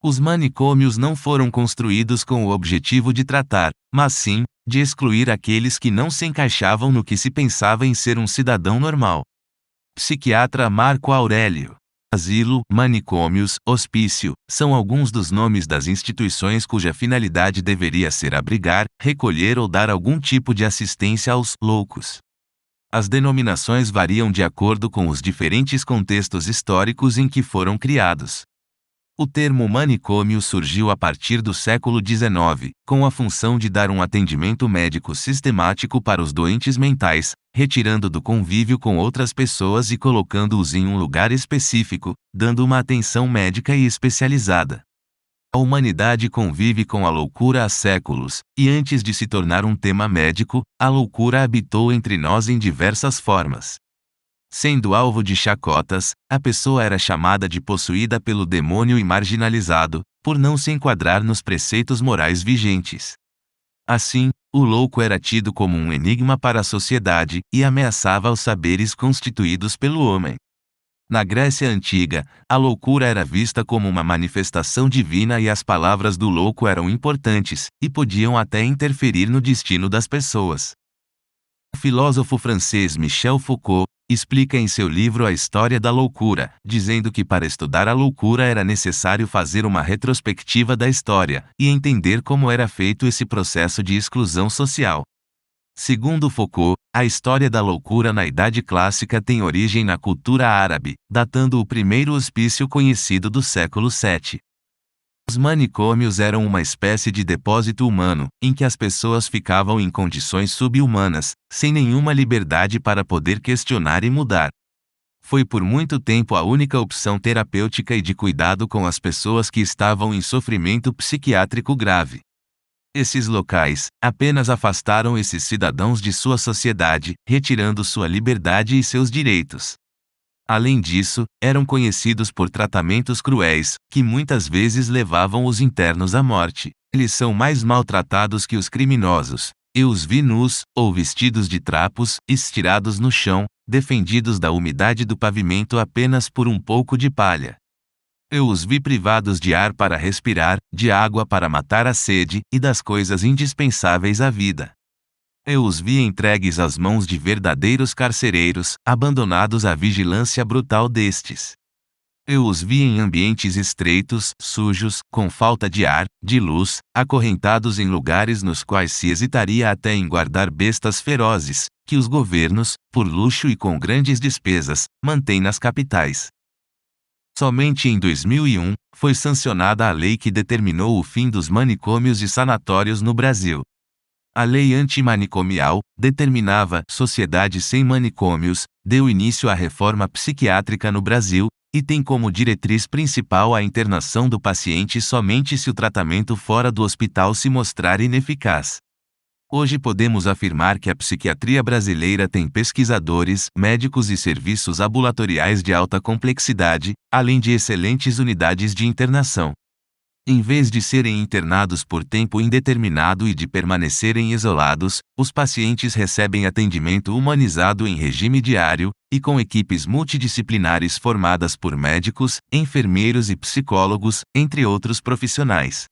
Os manicômios não foram construídos com o objetivo de tratar, mas sim, de excluir aqueles que não se encaixavam no que se pensava em ser um cidadão normal. Psiquiatra Marco Aurélio. Asilo, manicômios, hospício, são alguns dos nomes das instituições cuja finalidade deveria ser abrigar, recolher ou dar algum tipo de assistência aos loucos. As denominações variam de acordo com os diferentes contextos históricos em que foram criados. O termo manicômio surgiu a partir do século XIX, com a função de dar um atendimento médico sistemático para os doentes mentais, retirando do convívio com outras pessoas e colocando-os em um lugar específico, dando uma atenção médica e especializada. A humanidade convive com a loucura há séculos, e antes de se tornar um tema médico, a loucura habitou entre nós em diversas formas. Sendo alvo de chacotas, a pessoa era chamada de possuída pelo demônio e marginalizado, por não se enquadrar nos preceitos morais vigentes. Assim, o louco era tido como um enigma para a sociedade e ameaçava os saberes constituídos pelo homem. Na Grécia Antiga, a loucura era vista como uma manifestação divina e as palavras do louco eram importantes, e podiam até interferir no destino das pessoas. O filósofo francês Michel Foucault explica em seu livro A História da Loucura, dizendo que para estudar a loucura era necessário fazer uma retrospectiva da história e entender como era feito esse processo de exclusão social. Segundo Foucault, a história da loucura na Idade Clássica tem origem na cultura árabe, datando o primeiro hospício conhecido do século VII. Os manicômios eram uma espécie de depósito humano, em que as pessoas ficavam em condições subhumanas, sem nenhuma liberdade para poder questionar e mudar. Foi por muito tempo a única opção terapêutica e de cuidado com as pessoas que estavam em sofrimento psiquiátrico grave. Esses locais apenas afastaram esses cidadãos de sua sociedade, retirando sua liberdade e seus direitos. Além disso, eram conhecidos por tratamentos cruéis, que muitas vezes levavam os internos à morte. Eles são mais maltratados que os criminosos. Eu os vi nus, ou vestidos de trapos, estirados no chão, defendidos da umidade do pavimento apenas por um pouco de palha. Eu os vi privados de ar para respirar, de água para matar a sede, e das coisas indispensáveis à vida. Eu os vi entregues às mãos de verdadeiros carcereiros, abandonados à vigilância brutal destes. Eu os vi em ambientes estreitos, sujos, com falta de ar, de luz, acorrentados em lugares nos quais se hesitaria até em guardar bestas ferozes, que os governos, por luxo e com grandes despesas, mantêm nas capitais. Somente em 2001, foi sancionada a lei que determinou o fim dos manicômios e sanatórios no Brasil. A lei antimanicomial determinava sociedade sem manicômios, deu início à reforma psiquiátrica no Brasil, e tem como diretriz principal a internação do paciente somente se o tratamento fora do hospital se mostrar ineficaz. Hoje podemos afirmar que a psiquiatria brasileira tem pesquisadores, médicos e serviços ambulatoriais de alta complexidade, além de excelentes unidades de internação. Em vez de serem internados por tempo indeterminado e de permanecerem isolados, os pacientes recebem atendimento humanizado em regime diário, e com equipes multidisciplinares formadas por médicos, enfermeiros e psicólogos, entre outros profissionais.